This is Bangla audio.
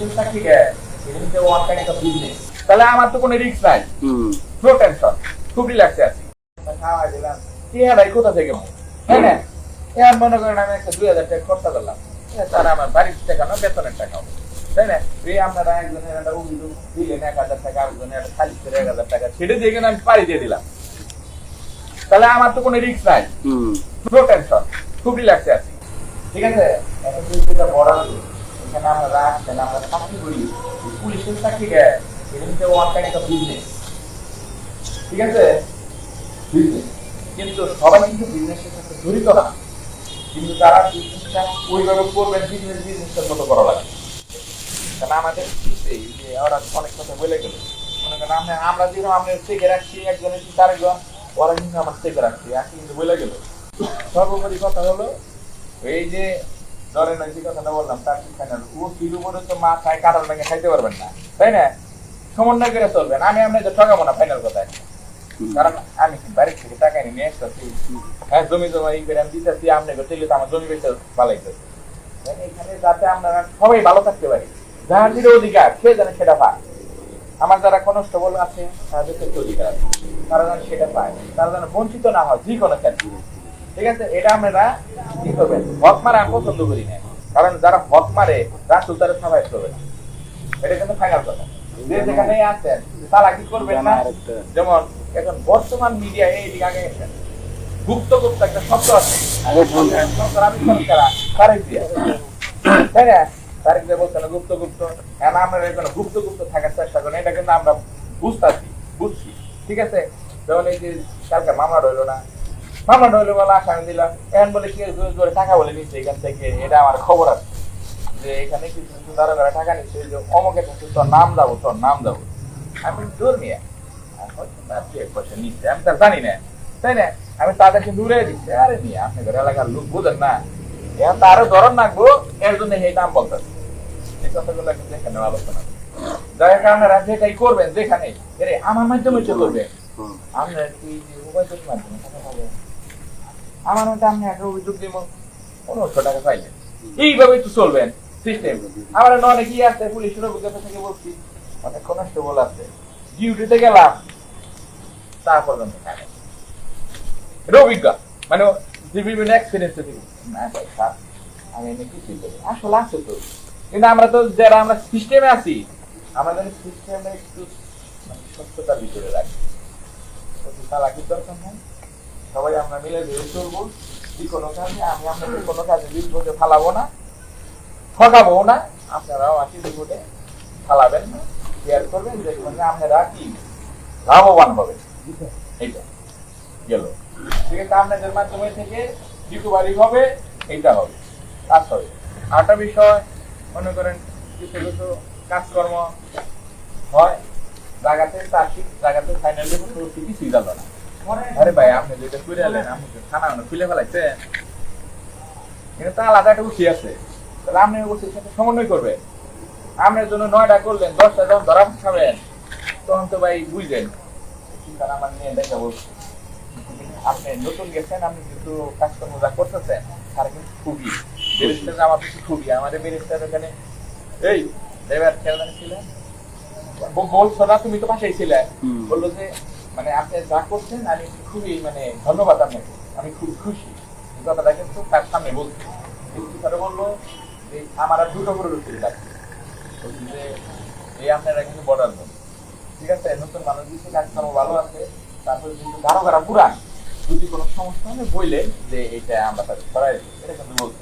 পুলিশের চাকরি দেয় এটা ওয়ান কাইন্ড অফ বিজনেস। তাহলে আমার তো কোনো রিস্ক নাই, নো টেনশন, খুব রিল্যাক্সে আছি। খাওয়া দিলাম টিয়াটাই কোথা থেকে হ্যাঁ না, এখন মনে করেন আমি একটা 2000 টাকা খরচা করলাম, তার আমার বাড়ির টাকা না বেতনের টাকা হবে, তাই না? এই আপনারা একজনের একটা অভিযোগ দিলেন 1000 টাকা, আরেকজনের একটা খালি করে 1000 টাকা, সেটা দিয়ে আমি পাড়ি দিয়ে দিলাম। তাহলে আমার তো কোনো রিস্ক নাই, নো টেনশন, খুব রিল্যাক্সে আছি। ঠিক আছে, এখন যেটা বড় আছে এখানে আমরা রাখছেন, আমরা চাকরি করি, পুলিশের চাকরি দেয় এটা ওয়ান কাইন্ড অফ বিজনেস। ঠিক আছে, বিজনেস, কিন্তু সবাই কিন্তু বিজনেসের সাথে জড়িত না, কিন্তু তারা বিজনেসটা ওইভাবে করবেন বিজনেসের মতো করা লাগে। কারণ আমাদের ওরা অনেক কথা বলে গেল, মনে করেন আমরা যেরকম আমরা চেকে রাখছি একজনের কি আরেকজন, ওরা কিন্তু আমার চেকে রাখছি একই কিন্তু বলে গেল। সর্বোপরি কথা হলো এই যে ধরেন ওই যে কথাটা বললাম তার ঠিকানা ও কিলো করে তো মা খায় কাটার ভেঙে খাইতে পারবেন না, তাই না? সমন্বয় করে চলবেন, আমি আপনাদের ঠকাবো না ফাইনাল কথা। কারণ আমি বাড়ির থেকে টাকা নিয়ে আসতেছি, হ্যাঁ জমি জমা ই করে আমি দিতেছি, আপনাকে চলে তো আমার জমি বেঁচে পালাইতেছি। এখানে যাতে আপনারা সবাই ভালো থাকতে পারি, যার যেটা অধিকার সে যেন সেটা পায়। আমার যারা কনস্টেবল আছে তাদের ক্ষেত্রে অধিকার আছে, তারা যেন সেটা পায়, তারা যেন বঞ্চিত না হয় যে কোনো ক্ষেত্রে। ঠিক আছে, এটা আপনারা কি করবেন, হক মারা আমি পছন্দ করি না, কারণ যারা হক মারে রাসূল তারা সবাই করবে না, এটা কিন্তু ফাইনাল কথা। যে যেখানে আছেন তারা কি করবেন না, যেমন এখন বর্তমান মিডিয়া এইদিকে আগে গেছেন, গুপ্ত গুপ্ত একটা শব্দ আছে, তাই না? তারিখ দিয়ে বলছেন গুপ্ত গুপ্ত, আমরা এখানে গুপ্ত গুপ্ত থাকার চেষ্টা করেন, এটা কিন্তু আমরা বুঝছি। ঠিক আছে, যেমন এই যে কালকে মামলা রইলো না, মামলা রইলো বলে আসামি দিলাম, এখন বলে কি জোরে টাকা বলে নিচ্ছে এখান থেকে, এটা আমার খবর আছে যে এখানে কিছু কিছু তারা তারা টাকা নিচ্ছে, যে অমুকের কাছে তোর নাম যাবো আমি জোর নিয়ে পয়সা নিচ্ছে, আমি তার জানি না, তাই না? আমি তাদেরকে দূরে দিচ্ছি, আরে নিয়ে আপনাদের এলাকার লোক বুঝেন না, এখন তারও ধরন রাখবো, এর জন্য এই দাম বলতেছে। এই কথাগুলো কিন্তু এখানে আলোচনা যার কারণে যেটাই করবেন যেখানে আমার মাধ্যমে করবেন, আমরা এই যে উপায়টির মাধ্যমে টাকা পাবো, আমার মধ্যে আমি একটা অভিযোগ দিব 1500 টাকা পাইলেন, এইভাবে একটু চলবেন সিস্টেম। আমার অনেকেই আছে পুলিশের অভিজ্ঞতা থেকে বলছি, অনেক কনস্টেবল আছে ডিউটিতে গেলাম তার পর্যন্ত থাকে এটা অভিজ্ঞতা, মানে বিভিন্ন এক্সপিরিয়েন্স থেকে না ভাই স্যার আমি এনে কিছুই করি, আসলে আছে তো, কিন্তু আমরা তো যারা আমরা সিস্টেমে আছি আমাদের সিস্টেমে একটু মানে সত্যতার ভিতরে রাখি, চালাকির দরকার নেই, সবাই আমরা মিলে ধরে চলবো। যে কোনো কাজে আমি আপনাদের কোনো কাজে বিপদে ফালাবো না, ঠকাবো না, আপনারাও আসি বিপদে ফালাবেন না, কেয়ার করবেন, দেখবেন যে আপনারা কি লাভবান হবে। এইটা গেল, ঠিক আছে, আপনাদের মাধ্যমে থেকে রিকভারি হবে, এইটা হবে, কাজ হবে। আরেকটা বিষয় মনে করেন কিছু কিছু কাজকর্ম হয় জায়গাতে চাষি জায়গাতে ফাইনালি কিছুই গেল না, আরে ভাই আপনি যেটা করে এলেন আপনি খানা খুলে ফেলাইছে, কিন্তু তা আলাদা একটা উঠি আছে, তাহলে আপনি ওর সাথে সমন্বয় করবেন। আপনার জন্য 9টা করলেন, 10টা যখন ধরা খাবেন তখন তো ভাই বুঝলেন তারা আমার নিয়ে দেখা বলছে আপনি নতুন গেছেন, আপনি কিন্তু কাজকর্ম যা করতেছেন তারা কিন্তু খুবই ব্যারিস্টার, আমার কিছু খুবই আমাদের ব্যারিস্টার এখানে এই ড্রাইভার খেয়াল ছিলেন বলছো না, তুমি তো পাশেই ছিলে, বললো যে মানে আপনি যা করছেন আমি খুবই মানে ধন্যবাদ আপনাকে, আমি খুব খুশি, কথাটা কিন্তু তার সামনে বলছি। বললো যে আমার আর 2টো করে রুটি লাগছে, বলছি যে এই আপনারা কিন্তু বর্ডার জন্য, ঠিক আছে, নতুন মানুষ দিচ্ছে কাজকর্ম ভালো আছে, তারপরে কিন্তু গারো গারা পুরান, যদি কোনো সমস্যা হলে বললেন যে এটা আমরা তাদের করাই, এটা কিন্তু বলছি।